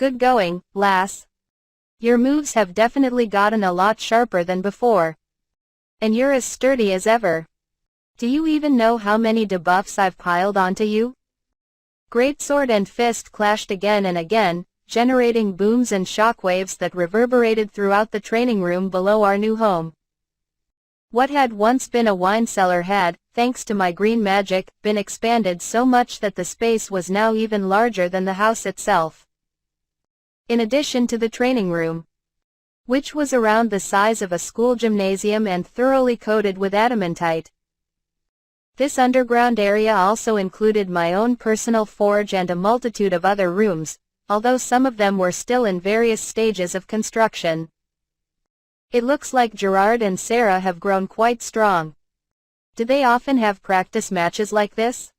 Good going, lass. Your moves have definitely gotten a lot sharper than before. And you're as sturdy as ever. Do you even know how many debuffs I've piled onto you? Greatsword and fist clashed again and again, generating booms and shockwaves that reverberated throughout the training room below our new home. What had once been a wine cellar had, thanks to my green magic, been expanded so much that the space was now even larger than the house itself. In addition to the training room, which was around the size of a school gymnasium and thoroughly coated with adamantite. This underground area also included my own personal forge and a multitude of other rooms, although some of them were still in various stages of construction. It looks like Gerard and Sarah have grown quite strong. Do they often have practice matches like this?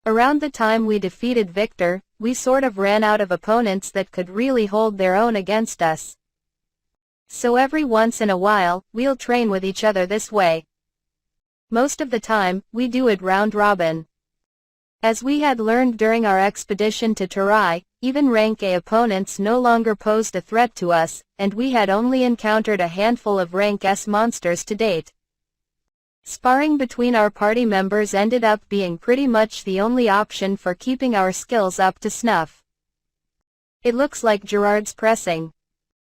Around the time we defeated Victor, we sort of ran out of opponents that could really hold their own against us. So every once in a while, we'll train with each other this way. Most of the time, we do it round robin. As we had learned during our expedition to Tarai, even rank A opponents no longer posed a threat to us, and we had only encountered a handful of rank S monsters to date. Sparring between our party members ended up being pretty much the only option for keeping our skills up to snuff. It looks like Gerard's pressing.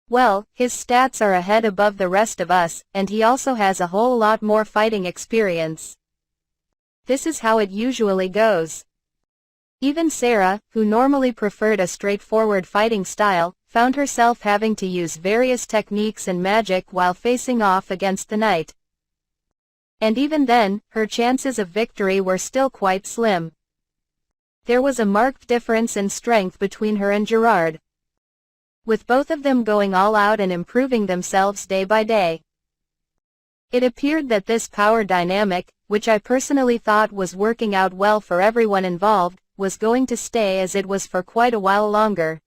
Well, his stats are ahead above the rest of us, and he also has a whole lot more fighting experience. This is how it usually goes. Even Sarah, who normally preferred a straightforward fighting style, found herself having to use various techniques and magic while facing off against the knight. And even then, her chances of victory were still quite slim. There was a marked difference in strength between her and Gerard, with both of them going all out and improving themselves day by day. It appeared that this power dynamic, which I personally thought was working out well for everyone involved, was going to stay as it was for quite a while longer.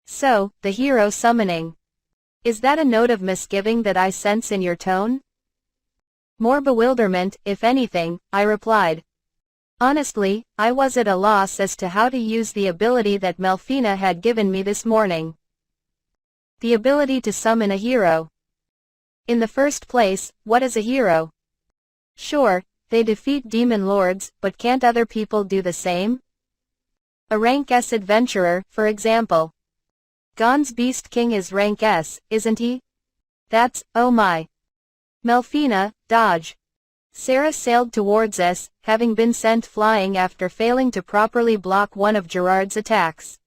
So, the hero summoning. Is that a note of misgiving that I sense in your tone? More bewilderment, if anything, I replied. Honestly, I was at a loss as to how to use the ability that Melfina had given me this morning. The ability to summon a hero. In the first place, what is a hero? Sure, they defeat demon lords, but can't other people do the same? A rank S adventurer, for example. Gon's Beast King is rank S, isn't he? That's, oh my. Melfina, dodge. Sarah sailed towards us, having been sent flying after failing to properly block one of Gerard's attacks.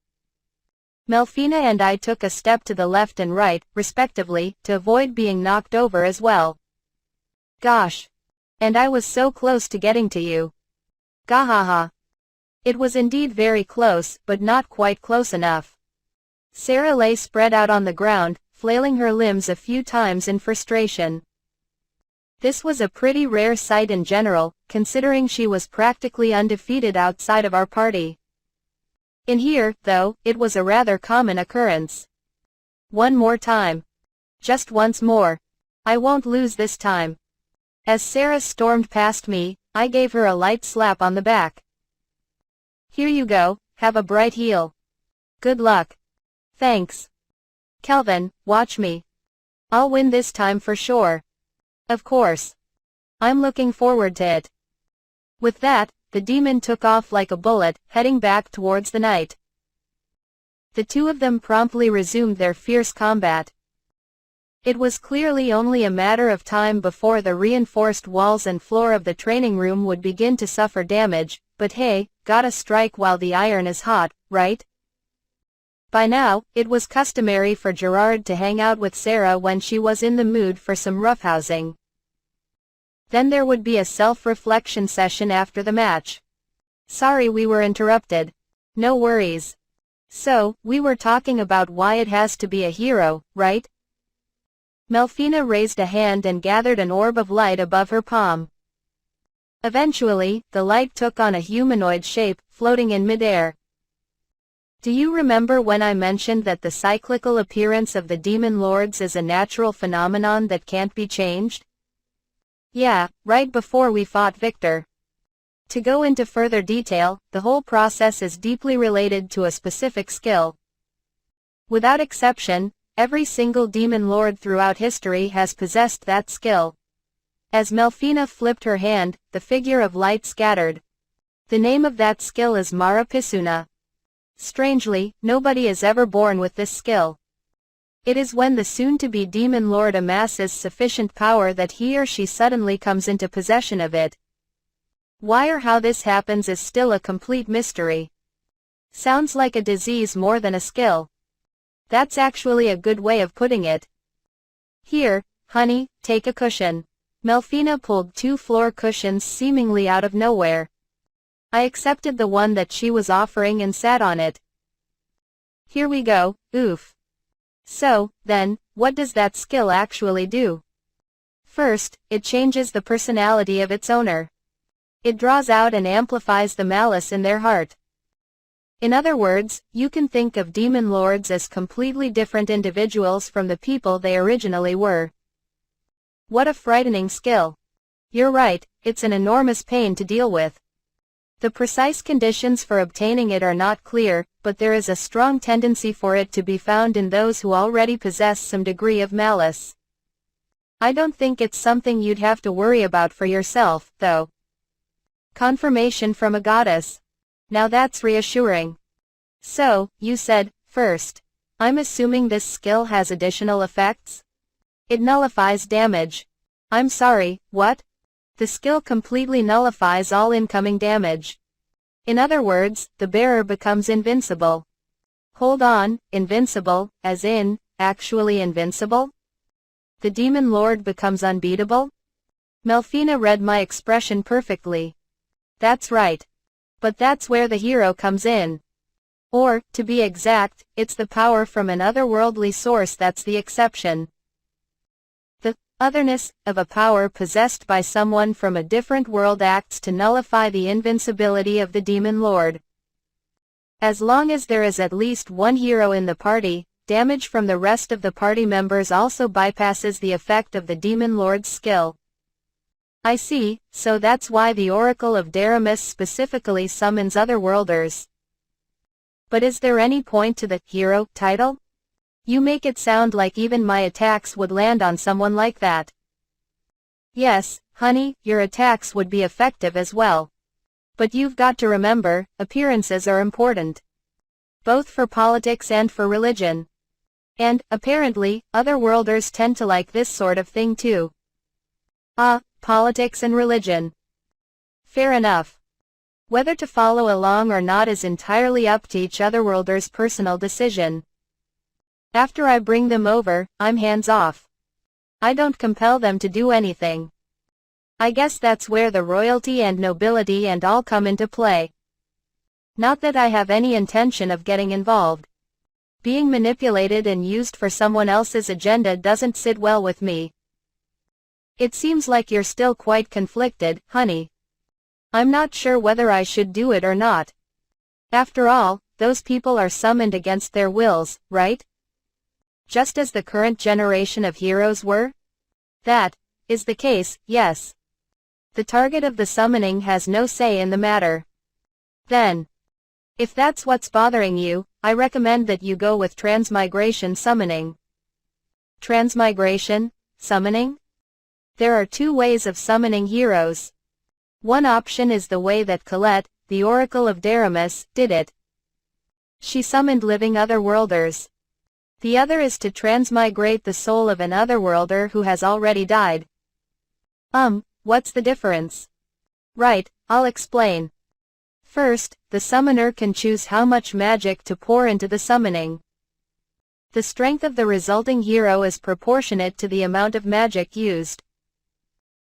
Melfina and I took a step to the left and right, respectively, to avoid being knocked over as well. Gosh. And I was so close to getting to you. Gahaha. It was indeed very close, but not quite close enough. Sarah lay spread out on the ground, flailing her limbs a few times in frustration. This was a pretty rare sight in general, considering she was practically undefeated outside of our party. In here, though, it was a rather common occurrence. One more time. Just once more. I won't lose this time. As Sarah stormed past me, I gave her a light slap on the back. Here you go, have a bright heel. Good luck. Thanks. Kelvin, watch me. I'll win this time for sure. Of course. I'm looking forward to it. With that, the demon took off like a bullet, heading back towards the knight. The two of them promptly resumed their fierce combat. It was clearly only a matter of time before the reinforced walls and floor of the training room would begin to suffer damage, but hey, gotta strike while the iron is hot, right? By now, it was customary for Gerard to hang out with Sarah when she was in the mood for some roughhousing. Then there would be a self-reflection session after the match. Sorry we were interrupted. No worries. So, we were talking about why it has to be a hero, right? Melfina raised a hand and gathered an orb of light above her palm. Eventually, the light took on a humanoid shape, floating in midair. Do you remember when I mentioned that the cyclical appearance of the demon lords is a natural phenomenon that can't be changed? Yeah, right before we fought Victor. To go into further detail, the whole process is deeply related to a specific skill. Without exception, every single demon lord throughout history has possessed that skill. As Melfina flipped her hand, the figure of light scattered. The name of that skill is Mara Pisuna. Strangely, nobody is ever born with this skill. It is when the soon-to-be demon lord amasses sufficient power that he or she suddenly comes into possession of it. Why or how this happens is still a complete mystery. Sounds like a disease more than a skill. That's actually a good way of putting it. Here, honey, take a cushion. Melfina pulled 2 floor cushions seemingly out of nowhere. I accepted the one that she was offering and sat on it. Here we go, oof. So, then, what does that skill actually do? First, it changes the personality of its owner. It draws out and amplifies the malice in their heart. In other words, you can think of demon lords as completely different individuals from the people they originally were. What a frightening skill. You're right, it's an enormous pain to deal with. The precise conditions for obtaining it are not clear, but there is a strong tendency for it to be found in those who already possess some degree of malice. I don't think it's something you'd have to worry about for yourself, though. Confirmation from a goddess. Now that's reassuring. So, you said, first. I'm assuming this skill has additional effects? It nullifies damage. I'm sorry, what? The skill completely nullifies all incoming damage. In other words, the bearer becomes invincible. Hold on, invincible, as in, actually invincible? The demon lord becomes unbeatable? Melfina read my expression perfectly. That's right. But that's where the hero comes in. Or, to be exact, it's the power from an otherworldly source that's the exception. The otherness of a power possessed by someone from a different world acts to nullify the invincibility of the demon lord. As long as there is at least one hero in the party, damage from the rest of the party members also bypasses the effect of the demon lord's skill. I see, so that's why the Oracle of Deramus specifically summons otherworlders. But is there any point to the hero title? You make it sound like even my attacks would land on someone like that. Yes, honey, your attacks would be effective as well. But you've got to remember, appearances are important. Both for politics and for religion. And, apparently, otherworlders tend to like this sort of thing too. Politics and religion. Fair enough. Whether to follow along or not is entirely up to each otherworlder's personal decision. After I bring them over, I'm hands-off. I don't compel them to do anything. I guess that's where the royalty and nobility and all come into play. Not that I have any intention of getting involved. Being manipulated and used for someone else's agenda doesn't sit well with me. It seems like you're still quite conflicted, honey. I'm not sure whether I should do it or not. After all, those people are summoned against their wills, right? Just as the current generation of heroes were? That is the case, yes. The target of the summoning has no say in the matter. Then, if that's what's bothering you, I recommend that you go with transmigration summoning. Transmigration? Summoning? There are 2 ways of summoning heroes. One option is the way that Colette, the Oracle of Deramus, did it. She summoned living otherworlders. The other is to transmigrate the soul of an otherworlder who has already died. What's the difference? Right, I'll explain. First, the summoner can choose how much magic to pour into the summoning. The strength of the resulting hero is proportionate to the amount of magic used.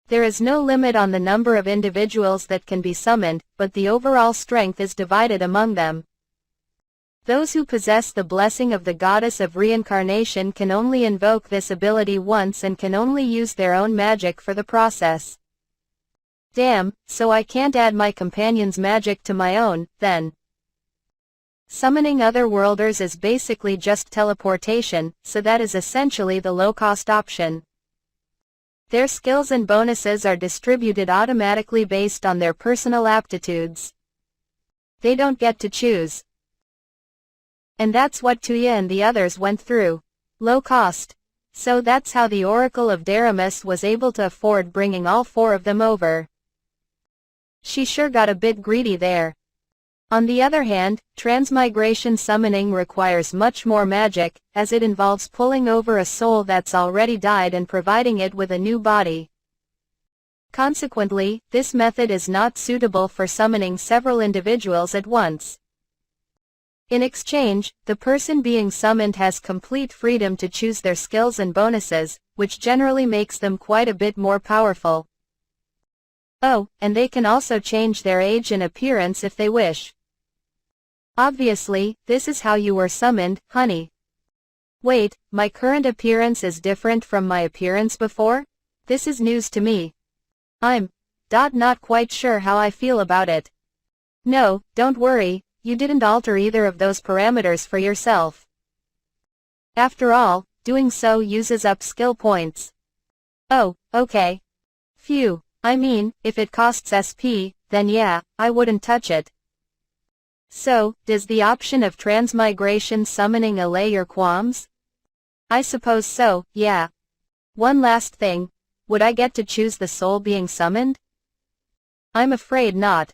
There is no limit on the number of individuals that can be summoned, but the overall strength is divided among them. Those who possess the blessing of the goddess of reincarnation can only invoke this ability once and can only use their own magic for the process. Damn, so I can't add my companion's magic to my own, then. Summoning otherworlders is basically just teleportation, so that is essentially the low-cost option. Their skills and bonuses are distributed automatically based on their personal aptitudes. They don't get to choose. And that's what Tuya and the others went through. Low cost. So that's how the Oracle of Deramus was able to afford bringing all 4 of them over. She sure got a bit greedy there. On the other hand, transmigration summoning requires much more magic, as it involves pulling over a soul that's already died and providing it with a new body. Consequently, this method is not suitable for summoning several individuals at once. In exchange, the person being summoned has complete freedom to choose their skills and bonuses, which generally makes them quite a bit more powerful. Oh, and they can also change their age and appearance if they wish. Obviously, this is how you were summoned, honey. Wait, my current appearance is different from my appearance before? This is news to me. I'm not quite sure how I feel about it. No, don't worry, you didn't alter either of those parameters for yourself. After all, doing so uses up skill points. Oh, okay. Phew, I mean, if it costs SP, then yeah, I wouldn't touch it. So, does the option of transmigration summoning allay your qualms? I suppose so, yeah. One last thing, would I get to choose the soul being summoned? I'm afraid not.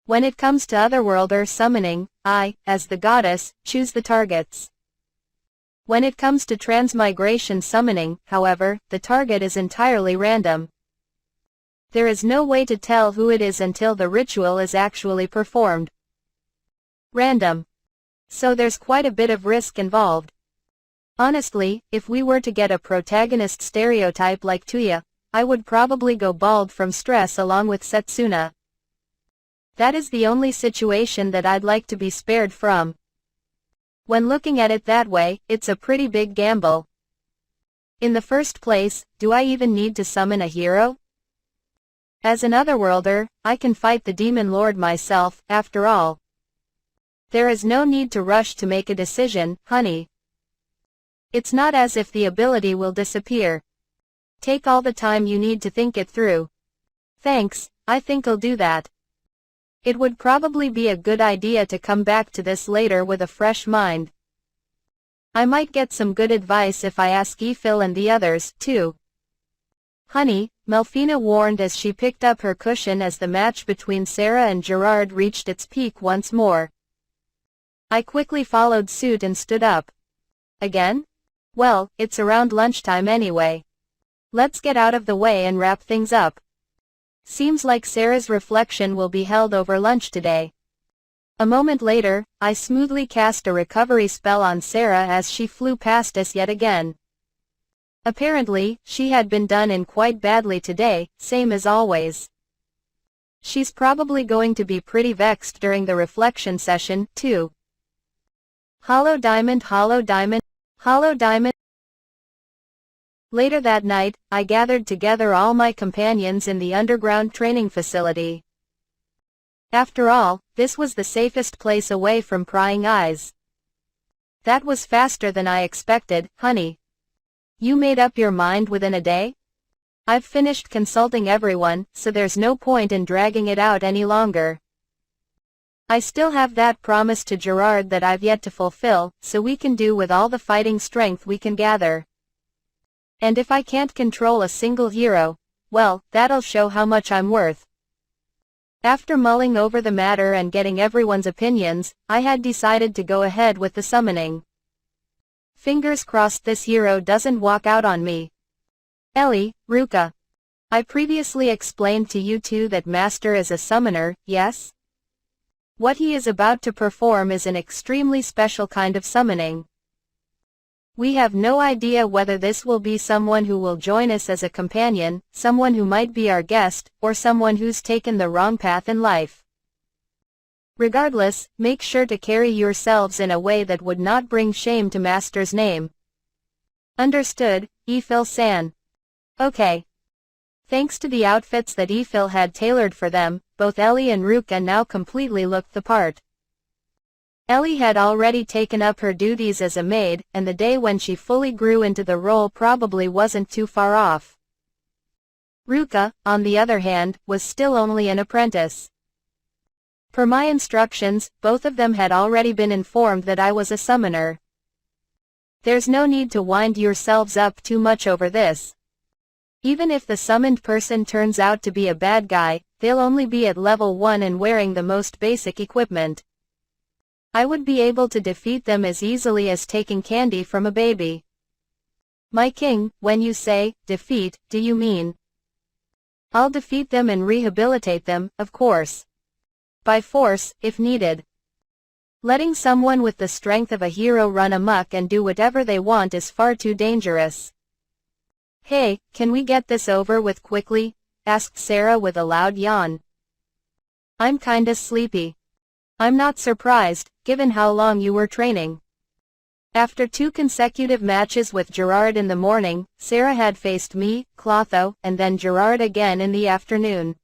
When it comes to Otherworlder summoning, I, as the goddess, choose the targets. When it comes to transmigration summoning, however, the target is entirely random. There is no way to tell who it is until the ritual is actually performed. Random. So there's quite a bit of risk involved. Honestly, if we were to get a protagonist stereotype like Tuya, I would probably go bald from stress along with Setsuna. That is the only situation that I'd like to be spared from. When looking at it that way, it's a pretty big gamble. In the first place, do I even need to summon a hero? As an Otherworlder, I can fight the Demon Lord myself, after all. There is no need to rush to make a decision, honey. It's not as if the ability will disappear. Take all the time you need to think it through. Thanks, I think I'll do that. It would probably be a good idea to come back to this later with a fresh mind. I might get some good advice if I ask Ephil and the others, too. Honey, Melfina warned as she picked up her cushion as the match between Sarah and Gerard reached its peak once more. I quickly followed suit and stood up. Again? Well, it's around lunchtime anyway. Let's get out of the way and wrap things up. Seems like Sarah's reflection will be held over lunch today. A moment later, I smoothly cast a recovery spell on Sarah as she flew past us yet again. Apparently, she had been done in quite badly today, same as always. She's probably going to be pretty vexed during the reflection session, too. Hollow diamond, hollow diamond, hollow diamond. Later that night, I gathered together all my companions in the underground training facility. After all, this was the safest place away from prying eyes. That was faster than I expected, honey. You made up your mind within a day? I've finished consulting everyone, so there's no point in dragging it out any longer. I still have that promise to Gerard that I've yet to fulfill, so we can do with all the fighting strength we can gather. And if I can't control a single hero, well, that'll show how much I'm worth. After mulling over the matter and getting everyone's opinions, I had decided to go ahead with the summoning. Fingers crossed this hero doesn't walk out on me. Ellie, Ruka. I previously explained to you two that Master is a summoner, yes? What he is about to perform is an extremely special kind of summoning. We have no idea whether this will be someone who will join us as a companion, someone who might be our guest, or someone who's taken the wrong path in life. Regardless, make sure to carry yourselves in a way that would not bring shame to Master's name. Understood, Ephil-san. Okay. Thanks to the outfits that Ephil had tailored for them, both Ellie and Ruka now completely looked the part. Ellie had already taken up her duties as a maid, and the day when she fully grew into the role probably wasn't too far off. Ruka, on the other hand, was still only an apprentice. Per my instructions, both of them had already been informed that I was a summoner. There's no need to wind yourselves up too much over this. Even if the summoned person turns out to be a bad guy, they'll only be at level 1 and wearing the most basic equipment. I would be able to defeat them as easily as taking candy from a baby. My king, when you say, defeat, do you mean? I'll defeat them and rehabilitate them, of course. By force, if needed. Letting someone with the strength of a hero run amok and do whatever they want is far too dangerous. Hey, can we get this over with quickly? Asked Sarah with a loud yawn. I'm kinda sleepy. I'm not surprised, given how long you were training. After 2 consecutive matches with Gerard in the morning, Sarah had faced me, Clotho, and then Gerard again in the afternoon.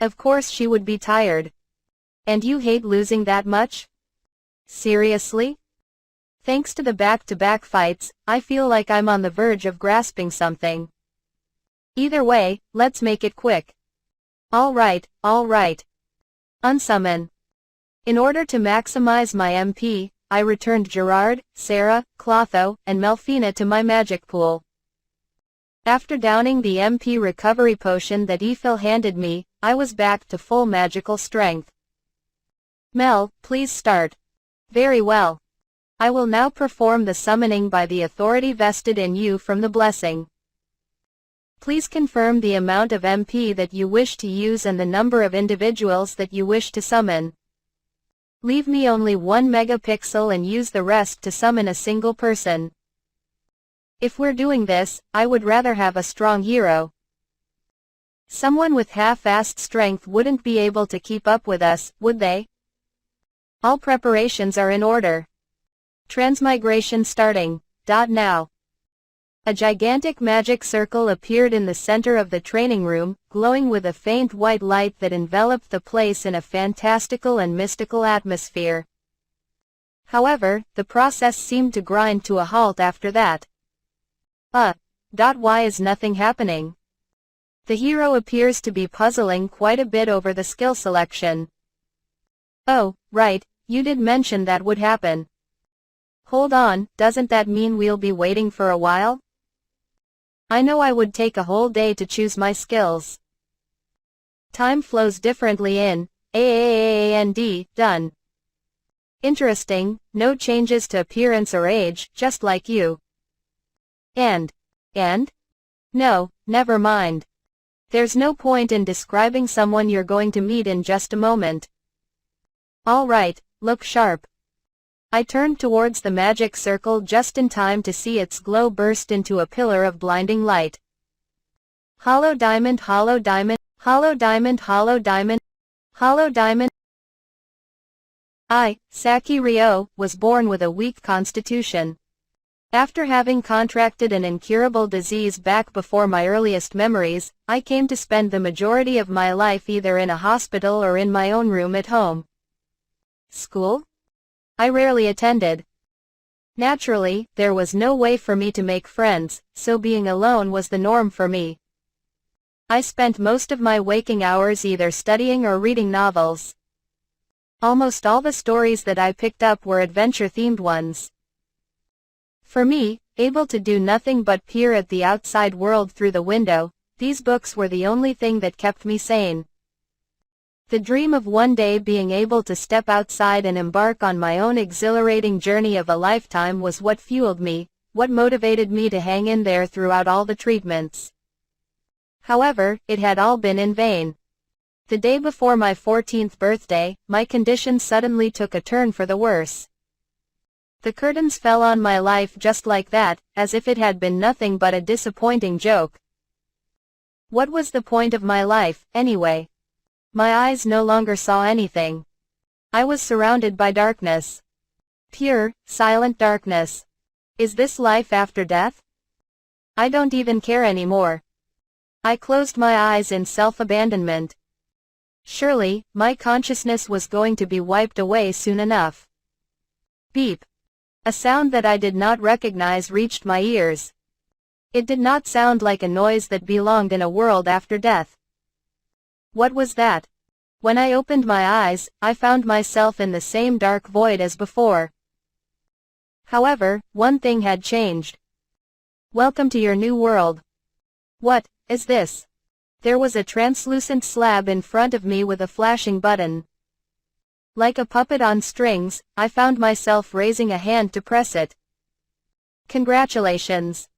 Of course she would be tired. And you hate losing that much? Seriously? Thanks to the back-to-back fights, I feel like I'm on the verge of grasping something. Either way, let's make it quick. Alright. Unsummon. In order to maximize my MP, I returned Gerard, Sarah, Clotho, and Melfina to my magic pool. After downing the MP recovery potion that Eiffel handed me, I was back to full magical strength. Mel, please start. Very well. I will now perform the summoning by the authority vested in you from the blessing. Please confirm the amount of MP that you wish to use and the number of individuals that you wish to summon. Leave me only 1 megapixel and use the rest to summon a single person. If we're doing this, I would rather have a strong hero. Someone with half-assed strength wouldn't be able to keep up with us, would they? All preparations are in order. Transmigration starting. Now. A gigantic magic circle appeared in the center of the training room, glowing with a faint white light that enveloped the place in a fantastical and mystical atmosphere. However, the process seemed to grind to a halt after that. Why is nothing happening? The hero appears to be puzzling quite a bit over the skill selection. Oh, right, you did mention that would happen. Hold on, doesn't that mean we'll be waiting for a while? I know I would take a whole day to choose my skills. Time flows differently in AAAAND, done. Interesting, no changes to appearance or age, just like you. And? No, never mind. There's no point in describing someone you're going to meet in just a moment. Alright, look sharp. I turned towards the magic circle just in time to see its glow burst into a pillar of blinding light. Hollow diamond, hollow diamond, hollow diamond, hollow diamond, hollow diamond. I, Saki Ryo, was born with a weak constitution. After having contracted an incurable disease back before my earliest memories, I came to spend the majority of my life either in a hospital or in my own room at home. School? I rarely attended. Naturally, there was no way for me to make friends, so being alone was the norm for me. I spent most of my waking hours either studying or reading novels. Almost all the stories that I picked up were adventure-themed ones. For me, able to do nothing but peer at the outside world through the window, these books were the only thing that kept me sane. The dream of one day being able to step outside and embark on my own exhilarating journey of a lifetime was what fueled me, what motivated me to hang in there throughout all the treatments. However, it had all been in vain. The day before my 14th birthday, my condition suddenly took a turn for the worse. The curtains fell on my life just like that, as if it had been nothing but a disappointing joke. What was the point of my life, anyway? My eyes no longer saw anything. I was surrounded by darkness. Pure, silent darkness. Is this life after death? I don't even care anymore. I closed my eyes in self-abandonment. Surely, my consciousness was going to be wiped away soon enough. Beep. A sound that I did not recognize reached my ears. It did not sound like a noise that belonged in a world after death. What was that? When I opened my eyes, I found myself in the same dark void as before. However, one thing had changed. Welcome to your new world. What is this? There was a translucent slab in front of me with a flashing button. Like a puppet on strings, I found myself raising a hand to press it. Congratulations!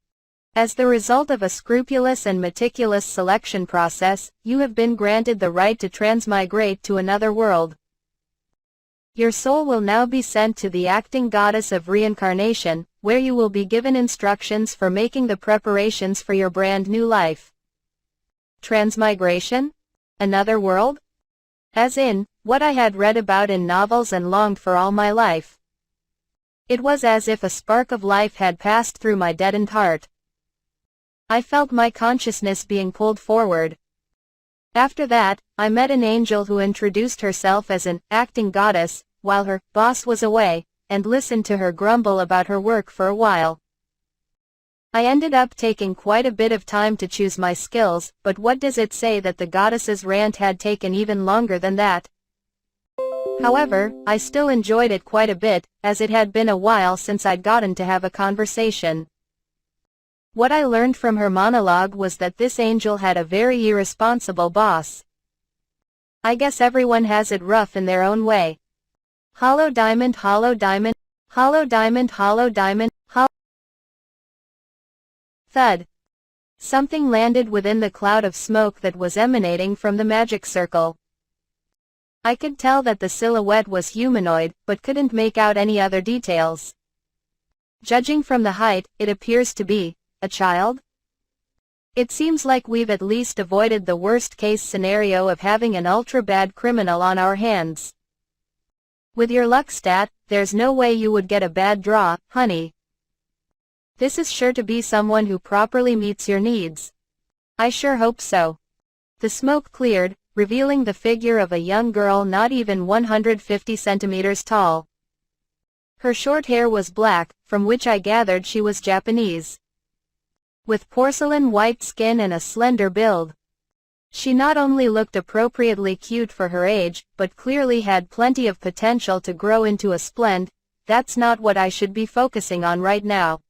As the result of a scrupulous and meticulous selection process, you have been granted the right to transmigrate to another world. Your soul will now be sent to the acting goddess of reincarnation, where you will be given instructions for making the preparations for your brand new life. Transmigration? Another world? As in, what I had read about in novels and longed for all my life. It was as if a spark of life had passed through my deadened heart. I felt my consciousness being pulled forward. After that, I met an angel who introduced herself as an acting goddess, while her boss was away, and listened to her grumble about her work for a while. I ended up taking quite a bit of time to choose my skills, but what does it say that the goddess's rant had taken even longer than that? However, I still enjoyed it quite a bit, as it had been a while since I'd gotten to have a conversation. What I learned from her monologue was that this angel had a very irresponsible boss. I guess everyone has it rough in their own way. Hollow diamond, hollow diamond, hollow diamond, hollow diamond, hollow. Thud. Something landed within the cloud of smoke that was emanating from the magic circle. I could tell that the silhouette was humanoid, but couldn't make out any other details. Judging from the height, it appears to be a child? It seems like we've at least avoided the worst-case scenario of having an ultra-bad criminal on our hands. With your luck stat, there's no way you would get a bad draw, honey. This is sure to be someone who properly meets your needs. I sure hope so. The smoke cleared, revealing the figure of a young girl not even 150 centimeters tall. Her short hair was black, from which I gathered she was Japanese. With porcelain white skin and a slender build. She not only looked appropriately cute for her age, but clearly had plenty of potential to grow into a splend. That's not what I should be focusing on right now.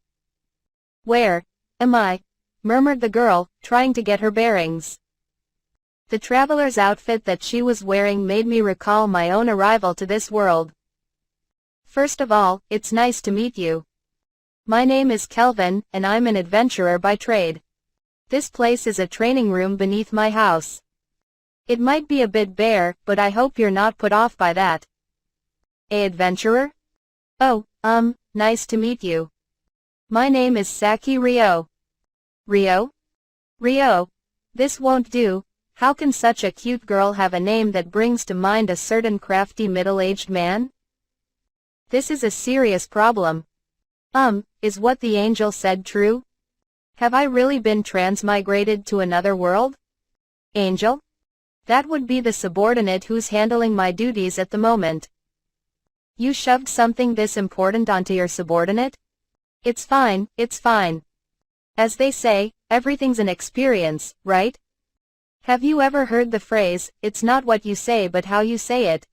Where am I? Murmured the girl, trying to get her bearings. The traveler's outfit that she was wearing made me recall my own arrival to this world. First of all, it's nice to meet you. My name is Kelvin, and I'm an adventurer by trade. This place is a training room beneath my house. It might be a bit bare, but I hope you're not put off by that. A adventurer? Oh, nice to meet you. My name is Saki Ryo. Ryo? Ryo? This won't do. How can such a cute girl have a name that brings to mind a certain crafty middle-aged man? This is a serious problem. Is what the angel said true? Have I really been transmigrated to another world? Angel? That would be the subordinate who's handling my duties at the moment. You shoved something this important onto your subordinate? It's fine, it's fine. As they say, everything's an experience, right? Have you ever heard the phrase, it's not what you say but how you say it?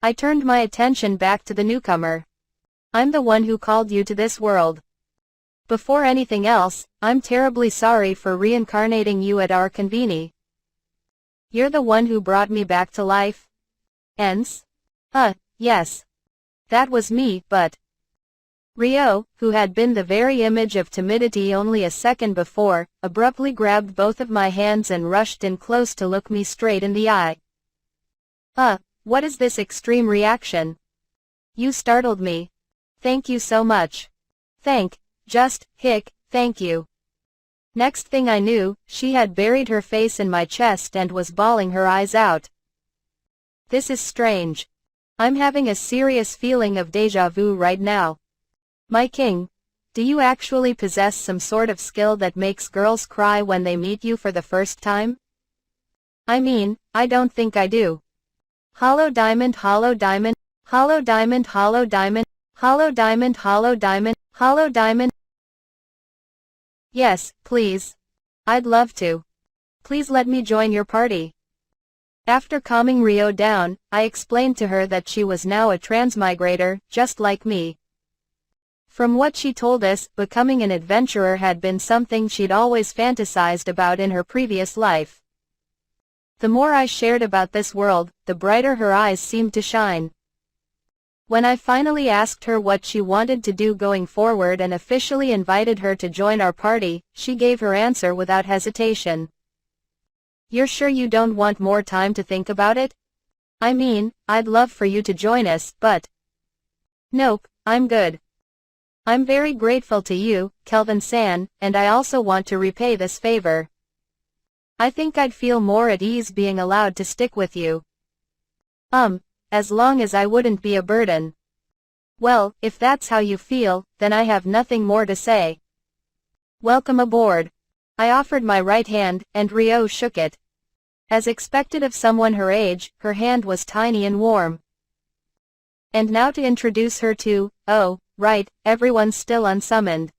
I turned my attention back to the newcomer. I'm the one who called you to this world. Before anything else, I'm terribly sorry for reincarnating you at our conveni. You're the one who brought me back to life? Ens? Yes. That was me, but... Ryo, who had been the very image of timidity only a second before, abruptly grabbed both of my hands and rushed in close to look me straight in the eye. What is this extreme reaction? You startled me. Thank you so much. Thank you. Next thing I knew, she had buried her face in my chest and was bawling her eyes out. This is strange. I'm having a serious feeling of déjà vu right now. My king, do you actually possess some sort of skill that makes girls cry when they meet you for the first time? I mean, I don't think I do. Hollow diamond, hollow diamond, hollow diamond, hollow diamond, hollow diamond, hollow diamond, hollow diamond. Yes, please. I'd love to. Please let me join your party. After calming Rio down, I explained to her that she was now a transmigrator, just like me. From what she told us, becoming an adventurer had been something she'd always fantasized about in her previous life. The more I shared about this world, the brighter her eyes seemed to shine. When I finally asked her what she wanted to do going forward and officially invited her to join our party, she gave her answer without hesitation. You're sure you don't want more time to think about it? I mean, I'd love for you to join us, but... Nope, I'm good. I'm very grateful to you, Kelvin-san, and I also want to repay this favor. I think I'd feel more at ease being allowed to stick with you. As long as I wouldn't be a burden. Well, if that's how you feel, then I have nothing more to say. Welcome aboard. I offered my right hand, and Rio shook it. As expected of someone her age, her hand was tiny and warm. And now to introduce her to, oh, right, everyone's still unsummoned.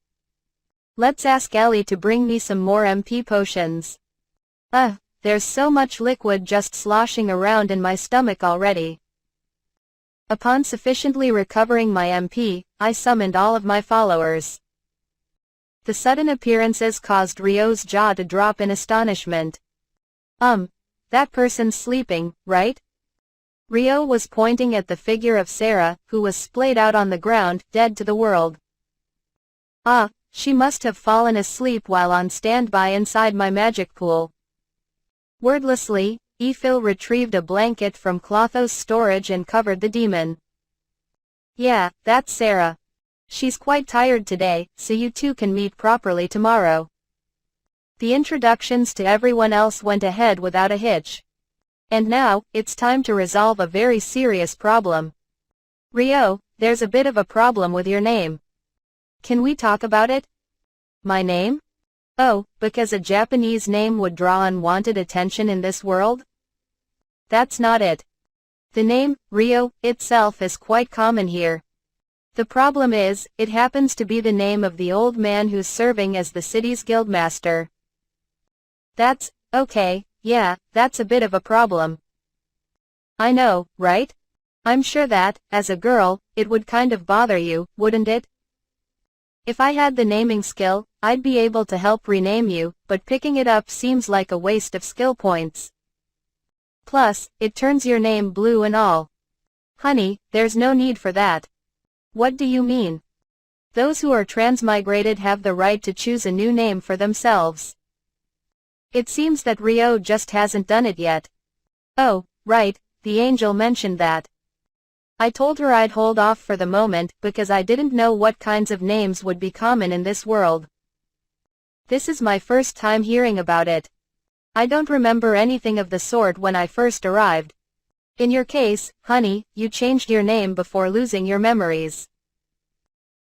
Let's ask Ellie to bring me some more MP potions. There's so much liquid just sloshing around in my stomach already. Upon sufficiently recovering my MP, I summoned all of my followers. The sudden appearances caused Rio's jaw to drop in astonishment. That person's sleeping, right? Rio was pointing at the figure of Sarah, who was splayed out on the ground, dead to the world. She must have fallen asleep while on standby inside my magic pool. Wordlessly, Ephil retrieved a blanket from Clotho's storage and covered the demon. Yeah, that's Sarah. She's quite tired today, so you two can meet properly tomorrow. The introductions to everyone else went ahead without a hitch. And now, it's time to resolve a very serious problem. Rio, there's a bit of a problem with your name. Can we talk about it? My name? Oh, because a Japanese name would draw unwanted attention in this world? That's not it. The name, Rio, itself is quite common here. The problem is, it happens to be the name of the old man who's serving as the city's guildmaster. That's, okay, yeah, that's a bit of a problem. I know, right? I'm sure that, as a girl, it would kind of bother you, wouldn't it? If I had the naming skill, I'd be able to help rename you, but picking it up seems like a waste of skill points. Plus, it turns your name blue and all. Honey, there's no need for that. What do you mean? Those who are transmigrated have the right to choose a new name for themselves. It seems that Rio just hasn't done it yet. Oh, right, the angel mentioned that. I told her I'd hold off for the moment because I didn't know what kinds of names would be common in this world. This is my first time hearing about it. I don't remember anything of the sort when I first arrived. In your case, honey, you changed your name before losing your memories.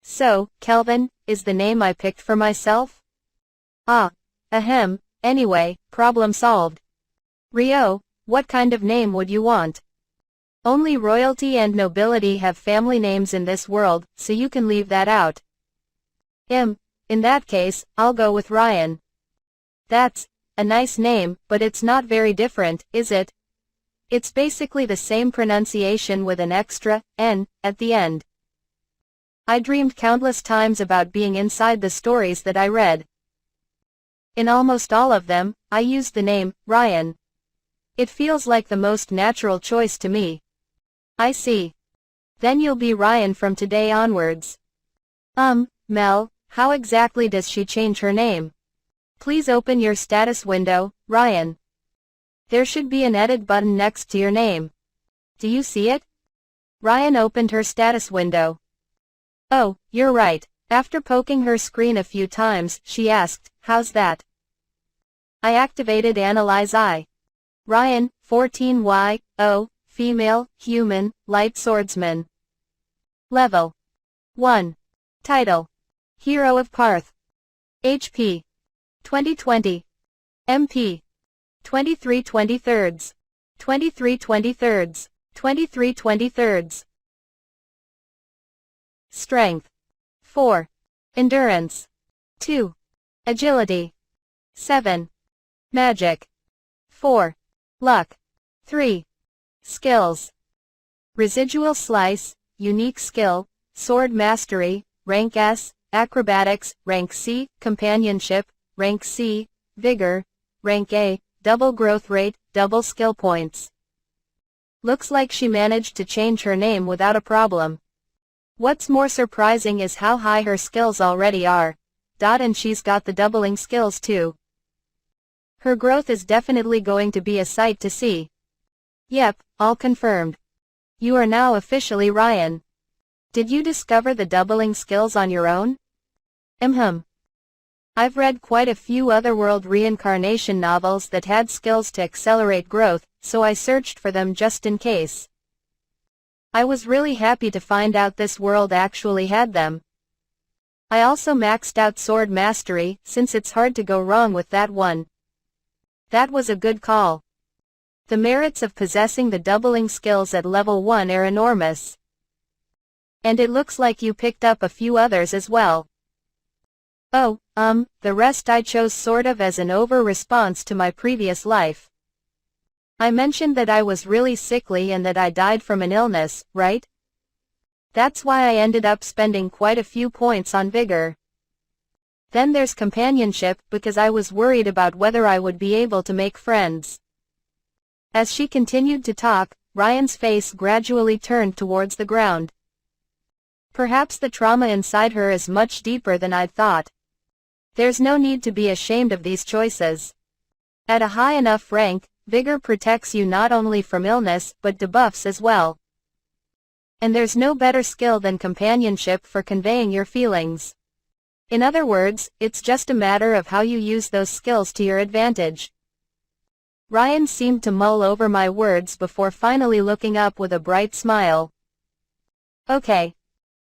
So, Kelvin, is the name I picked for myself? Anyway, problem solved. Rio, what kind of name would you want? Only royalty and nobility have family names in this world, so you can leave that out. In that case, I'll go with Ryan. That's a nice name, but it's not very different, is it? It's basically the same pronunciation with an extra N at the end. I dreamed countless times about being inside the stories that I read. In almost all of them, I used the name Ryan. It feels like the most natural choice to me. I see. Then you'll be Ryan from today onwards. Mel, how exactly does she change her name? Please open your status window, Ryan. There should be an edit button next to your name. Do you see it? Ryan opened her status window. Oh, you're right. After poking her screen a few times, she asked, how's that? I activated Analyze I. Ryan, 14Y, female, human, light swordsman. Level 1. Title: Hero of Parth. HP: 2020. MP: 23/23. 23/23. 23/23. Strength: 4. Endurance: 2. Agility. 7. Magic. 4. Luck. 3. Skills. Residual slice, unique skill, sword mastery, rank S, acrobatics, rank C, companionship, rank C, vigor, rank A, double growth rate, double skill points. Looks like she managed to change her name without a problem. What's more surprising is how high her skills already are. And she's got the doubling skills too. Her growth is definitely going to be a sight to see. Yep, all confirmed. You are now officially Ryan. Did you discover the doubling skills on your own? I've read quite a few otherworld reincarnation novels that had skills to accelerate growth, so I searched for them just in case. I was really happy to find out this world actually had them. I also maxed out sword mastery, since it's hard to go wrong with that one. That was a good call. The merits of possessing the doubling skills at level 1 are enormous. And it looks like you picked up a few others as well. Oh, the rest I chose sort of as an over-response to my previous life. I mentioned that I was really sickly and that I died from an illness, right? That's why I ended up spending quite a few points on vigor. Then there's companionship, because I was worried about whether I would be able to make friends. As she continued to talk, Ryan's face gradually turned towards the ground. Perhaps the trauma inside her is much deeper than I'd thought. There's no need to be ashamed of these choices. At a high enough rank, vigor protects you not only from illness, but debuffs as well. And there's no better skill than companionship for conveying your feelings. In other words, it's just a matter of how you use those skills to your advantage. Ryan seemed to mull over my words before finally looking up with a bright smile. Okay.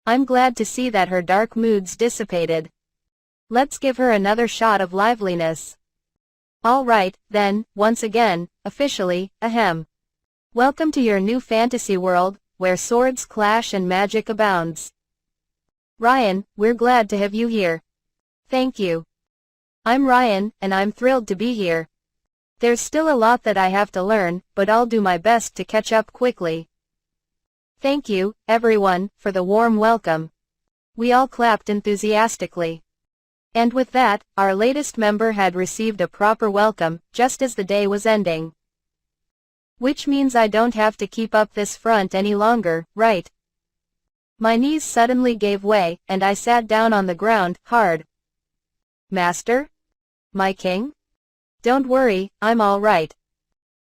I'm glad to see that her dark moods dissipated. Let's give her another shot of liveliness. All right, then, once again, officially, ahem. Welcome to your new fantasy world, where swords clash and magic abounds. Ryan, we're glad to have you here. Thank you. I'm Ryan, and I'm thrilled to be here. There's still a lot that I have to learn, but I'll do my best to catch up quickly. Thank you, everyone, for the warm welcome. We all clapped enthusiastically. And with that, our latest member had received a proper welcome, just as the day was ending. Which means I don't have to keep up this front any longer, right? My knees suddenly gave way, and I sat down on the ground, hard. Master? My king? Don't worry, I'm all right.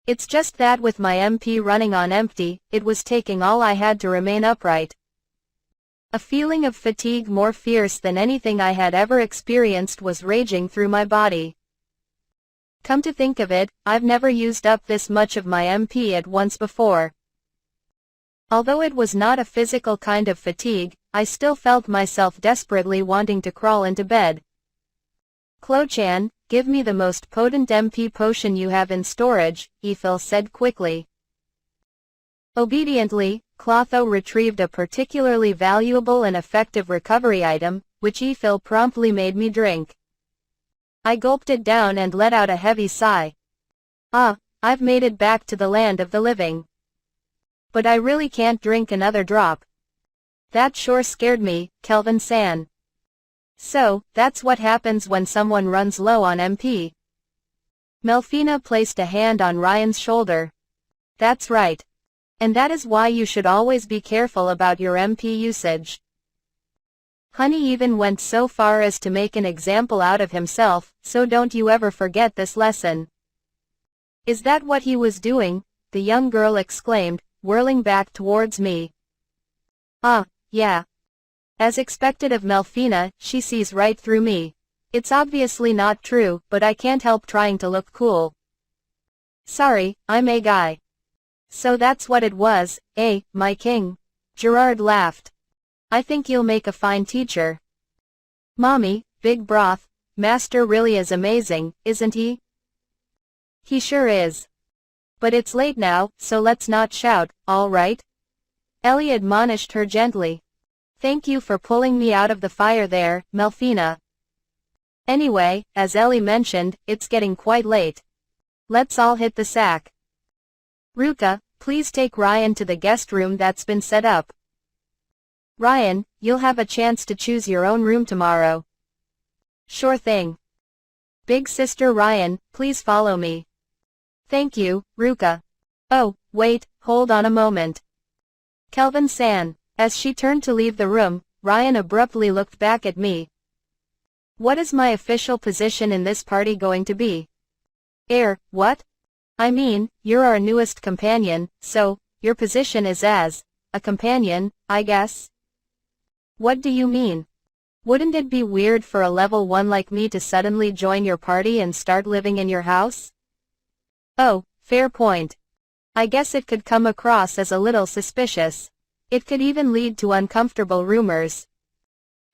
It's just that with my MP running on empty, it was taking all I had to remain upright. A feeling of fatigue more fierce than anything I had ever experienced was raging through my body. Come to think of it, I've never used up this much of my MP at once before. Although it was not a physical kind of fatigue, I still felt myself desperately wanting to crawl into bed. Clo-chan, give me the most potent MP potion you have in storage, Ethel said quickly. Obediently, Clotho retrieved a particularly valuable and effective recovery item, which Ethel promptly made me drink. I gulped it down and let out a heavy sigh. I've made it back to the land of the living. But I really can't drink another drop. That sure scared me, Kelvin-san. So, that's what happens when someone runs low on MP. Melfina placed a hand on Ryan's shoulder. That's right. And that is why you should always be careful about your MP usage. Honey even went so far as to make an example out of himself, so don't you ever forget this lesson. Is that what he was doing? The young girl exclaimed, whirling back towards me. Yeah. As expected of Melfina, she sees right through me. It's obviously not true, but I can't help trying to look cool. Sorry, I'm a guy. So that's what it was, eh, my king? Gerard laughed. I think you'll make a fine teacher. Mommy, Big Broth, Master really is amazing, isn't he? He sure is. But it's late now, so let's not shout, all right? Ellie admonished her gently. Thank you for pulling me out of the fire there, Melfina. Anyway, as Ellie mentioned, it's getting quite late. Let's all hit the sack. Ruka, please take Ryan to the guest room that's been set up. Ryan, you'll have a chance to choose your own room tomorrow. Sure thing. Big sister Ryan, please follow me. Thank you, Ruka. Oh, wait, hold on a moment. Kelvin-san. As she turned to leave the room, Ryan abruptly looked back at me. What is my official position in this party going to be? What? I mean, you're our newest companion, so, your position is as a companion, I guess? What do you mean? Wouldn't it be weird for a level 1 like me to suddenly join your party and start living in your house? Oh, fair point. I guess it could come across as a little suspicious. It could even lead to uncomfortable rumors.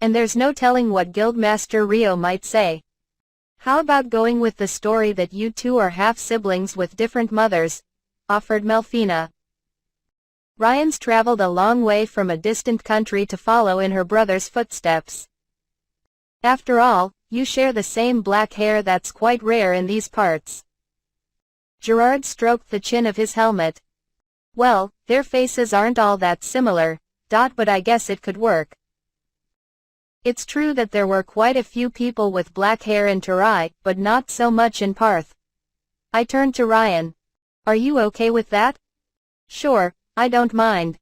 And there's no telling what Guildmaster Rio might say. How about going with the story that you two are half-siblings with different mothers? Offered Melfina. Ryan's traveled a long way from a distant country to follow in her brother's footsteps. After all, you share the same black hair that's quite rare in these parts. Gerard stroked the chin of his helmet. Well, their faces aren't all that similar, but I guess it could work. It's true that there were quite a few people with black hair in Terai, but not so much in Parth. I turned to Ryan. Are you okay with that? Sure, I don't mind.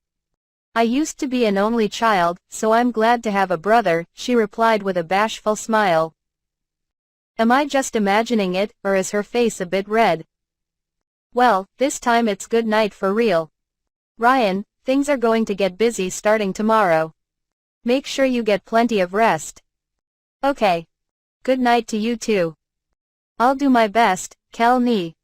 I used to be an only child, so I'm glad to have a brother, she replied with a bashful smile. Am I just imagining it, or is her face a bit red? Well, this time it's good night for real. Ryan, things are going to get busy starting tomorrow. Make sure you get plenty of rest. Okay. Good night to you too. I'll do my best, Kel Ni.